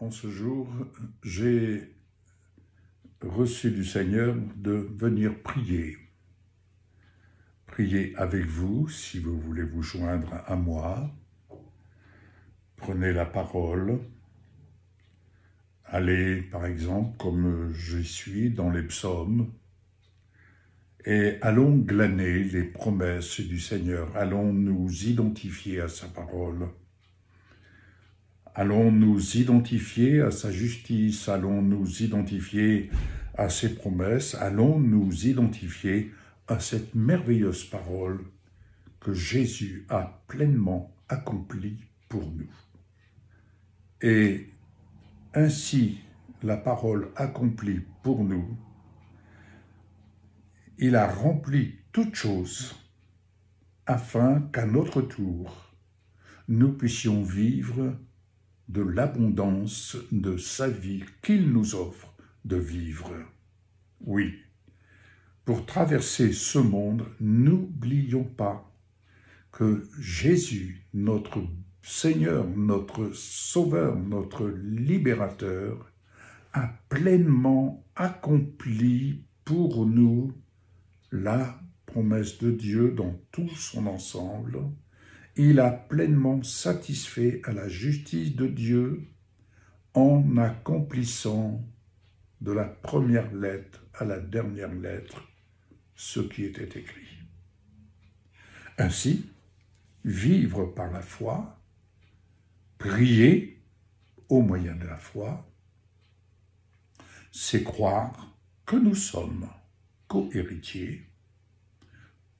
En ce jour, j'ai reçu du Seigneur de venir prier. Prier avec vous, si vous voulez vous joindre à moi. Prenez la parole. Allez, par exemple, comme je suis dans les psaumes, et allons glaner les promesses du Seigneur. Allons nous identifier à sa parole. Allons nous identifier à sa justice, allons nous identifier à ses promesses, allons nous identifier à cette merveilleuse parole que Jésus a pleinement accomplie pour nous. Et ainsi, la parole accomplie pour nous, il a rempli toutes choses afin qu'à notre tour, nous puissions vivre de l'abondance de sa vie qu'il nous offre de vivre. Oui, pour traverser ce monde, n'oublions pas que Jésus, notre Seigneur, notre Sauveur, notre Libérateur, a pleinement accompli pour nous la promesse de Dieu dans tout son ensemble. Il a pleinement satisfait à la justice de Dieu en accomplissant de la première lettre à la dernière lettre ce qui était écrit. Ainsi, vivre par la foi, prier au moyen de la foi, c'est croire que nous sommes co-héritiers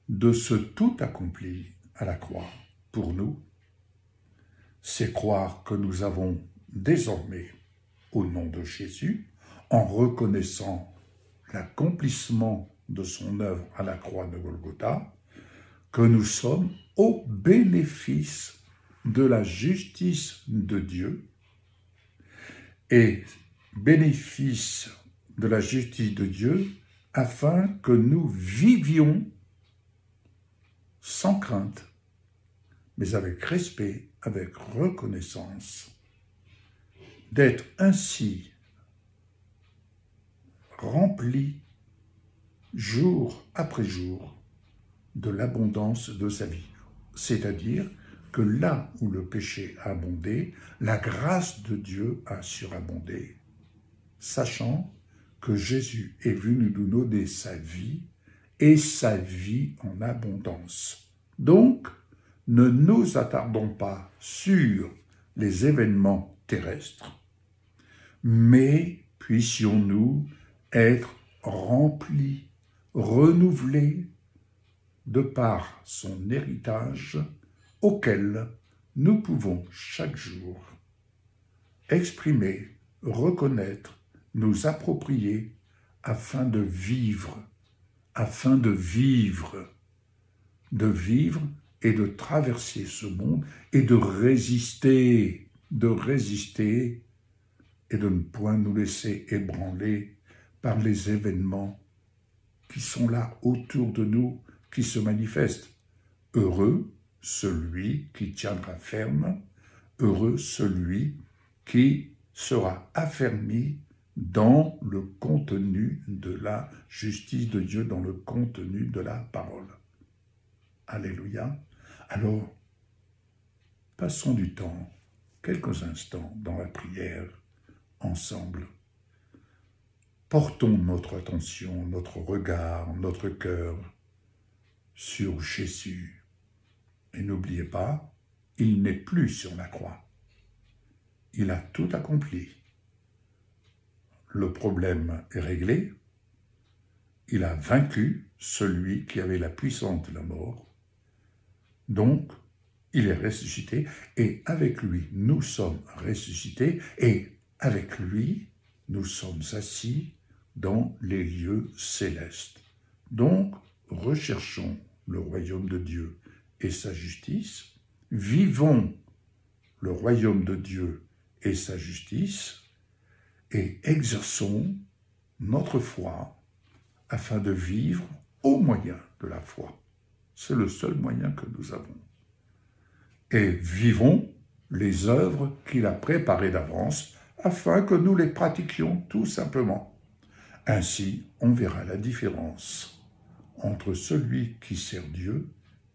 de ce tout accompli à la croix pour nous, c'est croire que nous avons désormais, au nom de Jésus, en reconnaissant l'accomplissement de son œuvre à la croix de Golgotha, que nous sommes au bénéfice de la justice de Dieu, et bénéfice de la justice de Dieu afin que nous vivions sans crainte, mais avec respect, avec reconnaissance, d'être ainsi remplis jour après jour de l'abondance de sa vie. C'est-à-dire que là où le péché a abondé, la grâce de Dieu a surabondé, sachant que Jésus est venu nous donner sa vie et sa vie en abondance. Donc, ne nous attardons pas sur les événements terrestres, mais puissions-nous être remplis, renouvelés de par son héritage auquel nous pouvons chaque jour exprimer, reconnaître, nous approprier afin de vivre et de traverser ce monde et de résister et de ne point nous laisser ébranler par les événements qui sont là autour de nous, qui se manifestent. Heureux celui qui tiendra ferme, heureux celui qui sera affermi dans le contenu de la justice de Dieu, dans le contenu de la parole. Alléluia. Alors, passons du temps, quelques instants dans la prière, ensemble. Portons notre attention, notre regard, notre cœur sur Jésus. Et n'oubliez pas, il n'est plus sur la croix. Il a tout accompli. Le problème est réglé. Il a vaincu celui qui avait la puissance de la mort. Donc, il est ressuscité et avec lui, nous sommes ressuscités et avec lui, nous sommes assis dans les lieux célestes. Donc, recherchons le royaume de Dieu et sa justice, vivons le royaume de Dieu et sa justice et exerçons notre foi afin de vivre au moyen de la foi. C'est le seul moyen que nous avons. Et vivons les œuvres qu'il a préparées d'avance afin que nous les pratiquions tout simplement. Ainsi, on verra la différence entre celui qui sert Dieu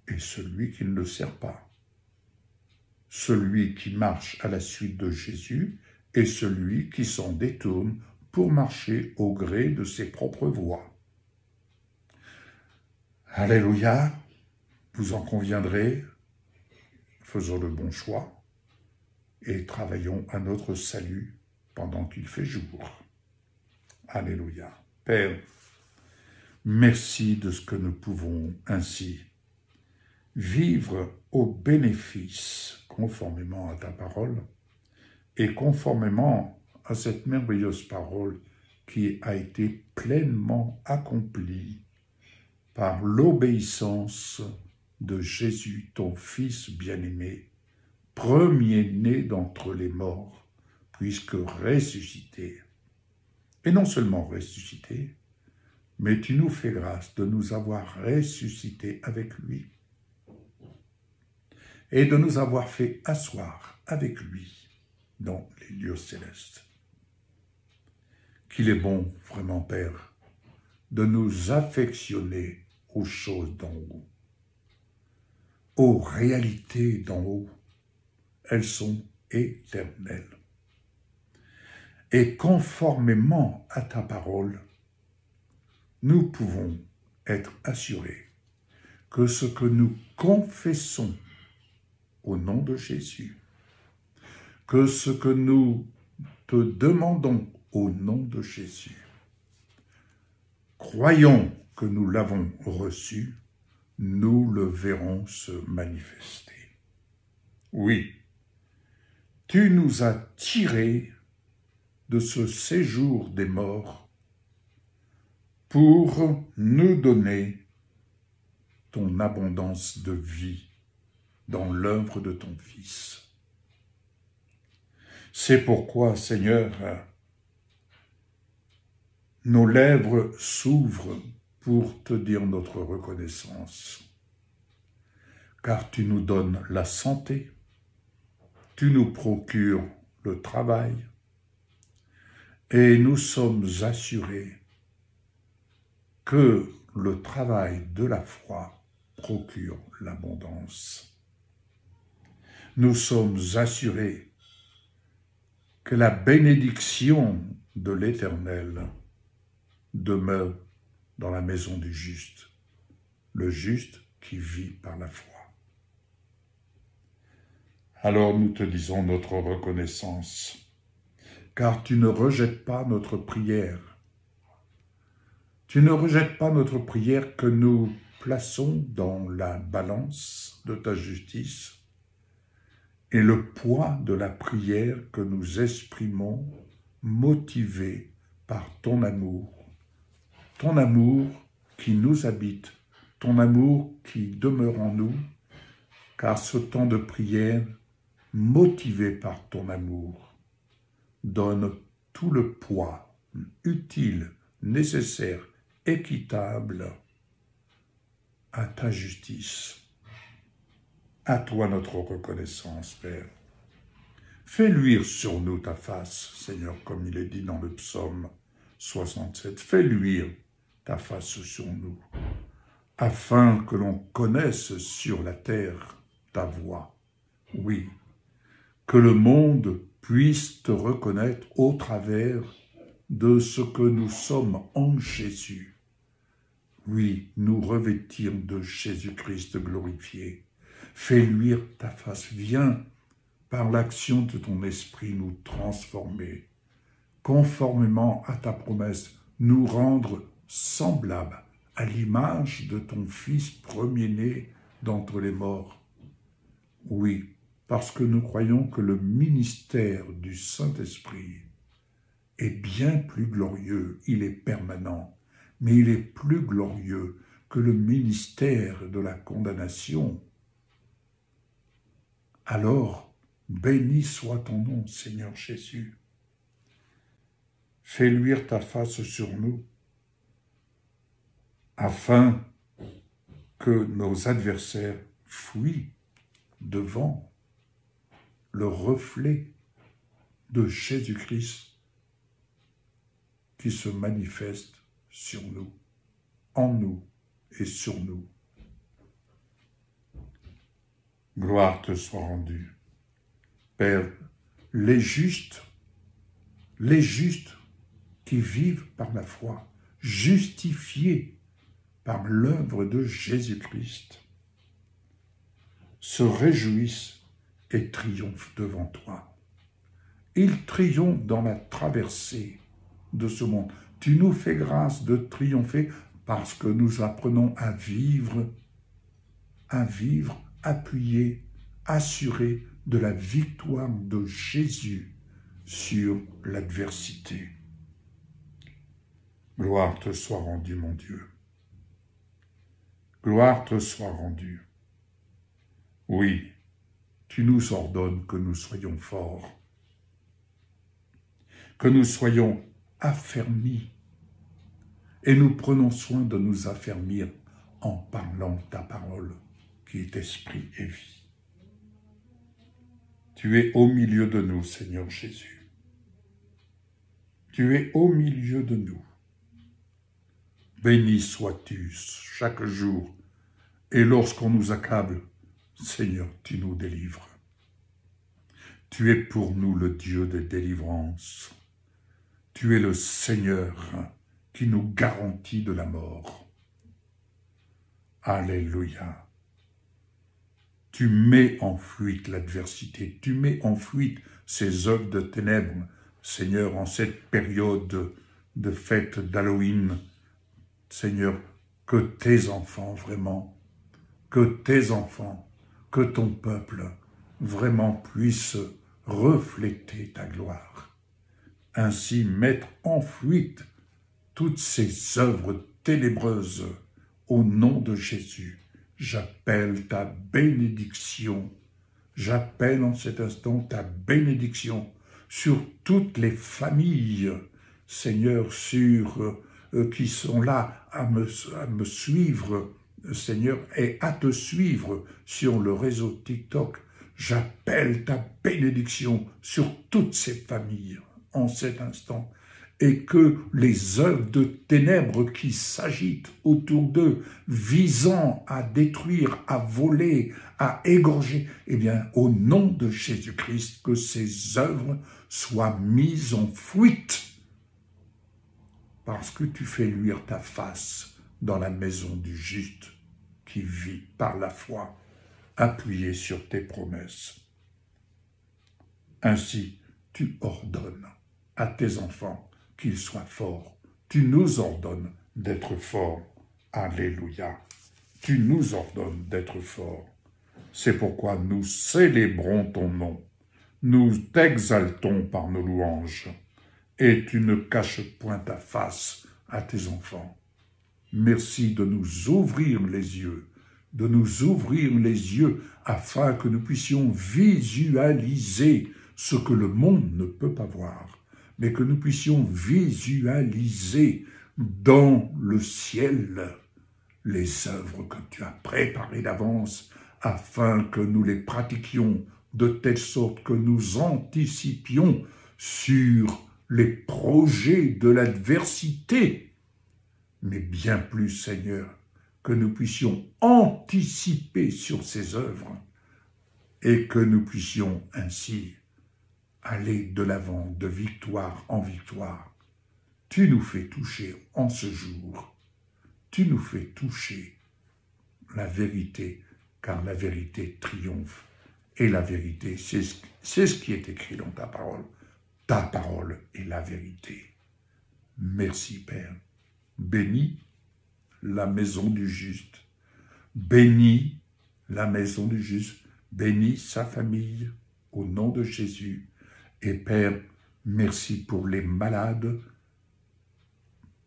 et celui qui ne le sert pas. Celui qui marche à la suite de Jésus et celui qui s'en détourne pour marcher au gré de ses propres voies. Alléluia, vous en conviendrez, faisons le bon choix et travaillons à notre salut pendant qu'il fait jour. Alléluia. Père, merci de ce que nous pouvons ainsi vivre au bénéfice, conformément à ta parole, et conformément à cette merveilleuse parole qui a été pleinement accomplie par l'obéissance de Jésus, ton Fils bien-aimé, premier-né d'entre les morts, puisque ressuscité. Et non seulement ressuscité, mais tu nous fais grâce de nous avoir ressuscité avec lui et de nous avoir fait asseoir avec lui dans les lieux célestes. Qu'il est bon, vraiment, Père, de nous affectionner aux choses d'en haut, aux réalités d'en haut. Elles sont éternelles. Et conformément à ta parole, nous pouvons être assurés que ce que nous confessons au nom de Jésus, que ce que nous te demandons au nom de Jésus, croyons que nous l'avons reçu, nous le verrons se manifester. Oui, tu nous as tirés de ce séjour des morts pour nous donner ton abondance de vie dans l'œuvre de ton Fils. C'est pourquoi, Seigneur, nos lèvres s'ouvrent pour te dire notre reconnaissance, car tu nous donnes la santé, tu nous procures le travail, et nous sommes assurés que le travail de la foi procure l'abondance. Nous sommes assurés que la bénédiction de l'Éternel demeure dans la maison du juste, le juste qui vit par la foi. Alors nous te disons notre reconnaissance, car tu ne rejettes pas notre prière. Tu ne rejettes pas notre prière que nous plaçons dans la balance de ta justice et le poids de la prière que nous exprimons motivé par ton amour qui nous habite, ton amour qui demeure en nous, car ce temps de prière, motivé par ton amour, donne tout le poids utile, nécessaire, équitable à ta justice. À toi notre reconnaissance, Père. Fais luire sur nous ta face, Seigneur, comme il est dit dans le psaume 67. Fais luire ta face sur nous, afin que l'on connaisse sur la terre ta voix. Oui, que le monde puisse te reconnaître au travers de ce que nous sommes en Jésus. Oui, nous revêtir de Jésus-Christ glorifié. Fais luire ta face, viens par l'action de ton esprit nous transformer, conformément à ta promesse, nous rendre semblables à l'image de ton Fils premier-né d'entre les morts. Oui, parce que nous croyons que le ministère du Saint-Esprit est bien plus glorieux, il est permanent, mais il est plus glorieux que le ministère de la condamnation. Alors, béni soit ton nom, Seigneur Jésus. Fais luire ta face sur nous, afin que nos adversaires fuient devant le reflet de Jésus-Christ qui se manifeste sur nous, en nous et sur nous. Gloire te soit rendue. Père, les justes qui vivent par la foi, justifiés par l'œuvre de Jésus-Christ, se réjouissent et triomphent devant toi. Ils triomphent dans la traversée de ce monde. Tu nous fais grâce de triompher parce que nous apprenons à vivre appuyés, assurés de la victoire de Jésus sur l'adversité. Gloire te soit rendue, mon Dieu. Gloire te soit rendue. Oui, tu nous ordonnes que nous soyons forts, que nous soyons affermis, et nous prenons soin de nous affermir en parlant ta parole, qui est esprit et vie. Tu es au milieu de nous, Seigneur Jésus. Tu es au milieu de nous. Béni sois-tu chaque jour, et lorsqu'on nous accable, Seigneur, tu nous délivres. Tu es pour nous le Dieu de délivrance. Tu es le Seigneur qui nous garantit de la mort. Alléluia. Tu mets en fuite l'adversité, tu mets en fuite ces œuvres de ténèbres, Seigneur, en cette période de fête d'Halloween. Seigneur, que tes enfants vraiment, que tes enfants, que ton peuple vraiment puisse refléter ta gloire. Ainsi mettre en fuite toutes ces œuvres ténébreuses au nom de Jésus. J'appelle ta bénédiction. J'appelle en cet instant ta bénédiction sur toutes les familles, Seigneur, qui sont là à me suivre, Seigneur, et à te suivre sur le réseau TikTok. J'appelle ta bénédiction sur toutes ces familles en cet instant, et que les œuvres de ténèbres qui s'agitent autour d'eux, visant à détruire, à voler, à égorger, eh bien, au nom de Jésus-Christ, que ces œuvres soient mises en fuite, parce que tu fais luire ta face dans la maison du juste qui vit par la foi, appuyé sur tes promesses. Ainsi, tu ordonnes à tes enfants qu'ils soient forts. Tu nous ordonnes d'être forts. Alléluia. Tu nous ordonnes d'être forts. C'est pourquoi nous célébrons ton nom. Nous t'exaltons par nos louanges. Et tu ne caches point ta face à tes enfants. Merci de nous ouvrir les yeux, afin que nous puissions visualiser ce que le monde ne peut pas voir, mais que nous puissions visualiser dans le ciel les œuvres que tu as préparées d'avance, afin que nous les pratiquions de telle sorte que nous anticipions sur les projets de l'adversité, mais bien plus, Seigneur, que nous puissions anticiper sur ces œuvres et que nous puissions ainsi aller de l'avant, de victoire en victoire. Tu nous fais toucher en ce jour, tu nous fais toucher la vérité, car la vérité triomphe. Et la vérité, c'est ce qui est écrit dans ta parole. Ta parole est la vérité. Merci, Père. Bénis la maison du juste. Bénis la maison du juste. Bénis sa famille au nom de Jésus. Et Père, merci pour les malades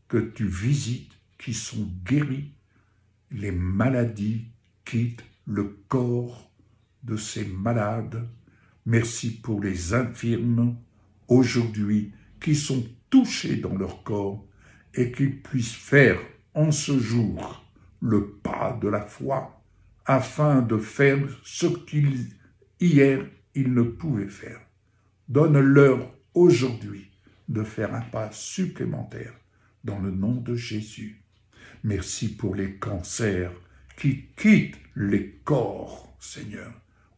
que tu visites, qui sont guéris. Les maladies quittent le corps de ces malades. Merci pour les infirmes aujourd'hui qui sont touchés dans leur corps et qu'ils puissent faire en ce jour le pas de la foi afin de faire ce qu'ils hier ils ne pouvaient faire. Donne-leur aujourd'hui de faire un pas supplémentaire dans le nom de Jésus. Merci pour les cancers qui quittent les corps, Seigneur,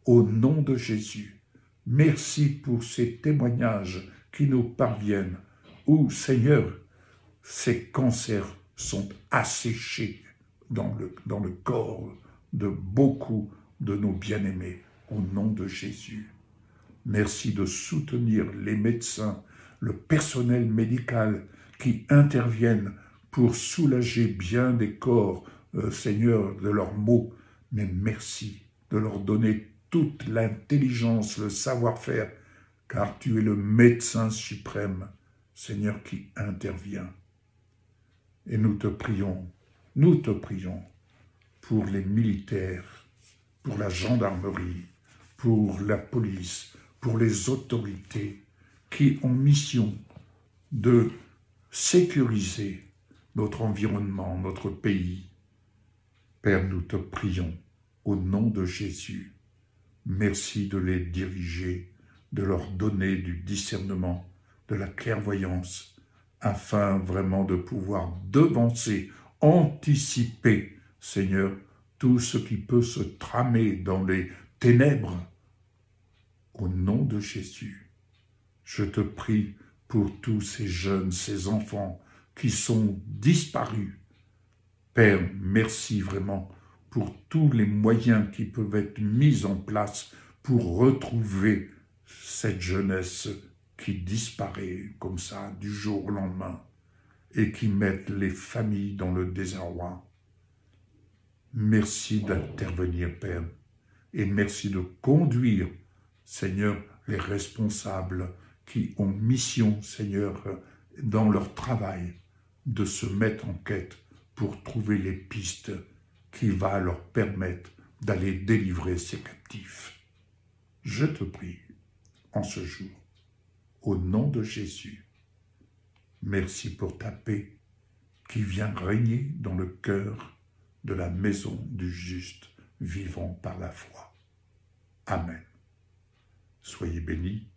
au nom de Jésus. Merci pour ces témoignages qui nous parviennent où, Seigneur, ces cancers sont asséchés dans le corps de beaucoup de nos bien-aimés, au nom de Jésus. Merci de soutenir les médecins, le personnel médical qui interviennent pour soulager bien des corps, Seigneur, de leurs maux. Mais merci de leur donner toute l'intelligence, le savoir-faire, car tu es le médecin suprême, Seigneur, qui intervient. Et nous te prions pour les militaires, pour la gendarmerie, pour la police, pour les autorités qui ont mission de sécuriser notre environnement, notre pays. Père, nous te prions au nom de Jésus. Merci de les diriger, de leur donner du discernement, de la clairvoyance, afin vraiment de pouvoir devancer, anticiper, Seigneur, tout ce qui peut se tramer dans les ténèbres. Au nom de Jésus, je te prie pour tous ces jeunes, ces enfants qui sont disparus. Père, merci vraiment pour tous les moyens qui peuvent être mis en place pour retrouver cette jeunesse qui disparaît comme ça du jour au lendemain et qui mettent les familles dans le désarroi. Merci d'intervenir, Père, et merci de conduire, Seigneur, les responsables qui ont mission, Seigneur, dans leur travail, de se mettre en quête pour trouver les pistes qui vont leur permettre d'aller délivrer ces captifs. Je te prie, en ce jour, au nom de Jésus, merci pour ta paix qui vient régner dans le cœur de la maison du juste vivant par la foi. Amen. Soyez bénis